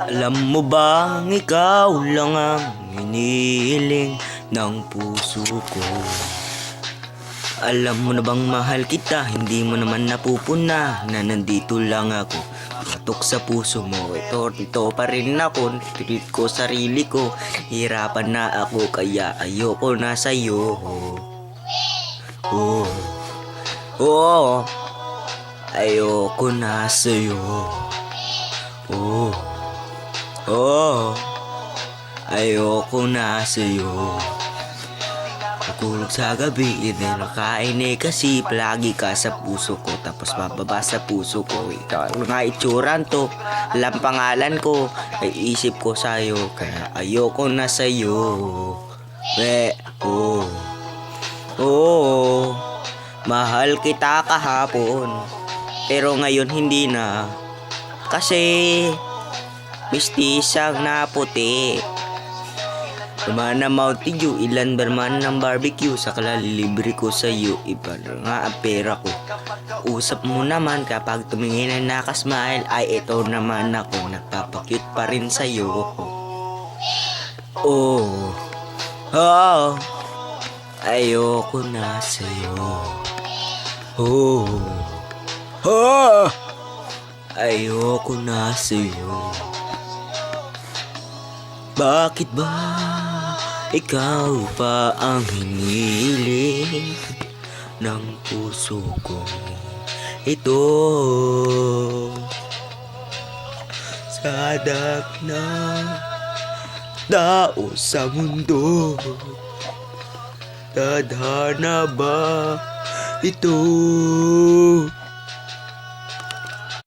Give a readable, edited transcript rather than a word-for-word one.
Alam mo bang ikaw lang ang hinihiling ng puso ko? Alam mo na bang mahal kita, hindi mo naman napupuna na nandito lang ako. Patok sa puso mo, ito pa rin ako. Treat ko sarili ko, hirapan na ako kaya ayoko na sa'yo. Oh, oh, ayoko na sa'yo. Oh, oh, ayoko na sa'yo. Pagkulog sa gabi, hindi nakain kasi palagi ka sa puso ko. Tapos bababa sa puso ko, ikaw nga itsuran to. Alam pangalan ko, ay isip ko sa'yo. Kaya ayoko na sa'yo. Oh, oh, mahal kita kahapon, pero ngayon hindi na. Kasi mistisang na puti. Naman na Mountain Dew, ilan ba naman ng barbecue, sa kalalilibre ko sa'yo, iba na nga ang pera ko. Usap mo naman kapag tumingin na nakasmile, ay ito naman ako, nagpapakyut pa rin sa'yo. Oh, oh, ayoko na sa'yo. Oh, oh, ayoko na sa'yo. Bakit ba ikaw pa ang hinihiling ng puso ko? Ito sadak na tao sa mundo, tadhana ba ito?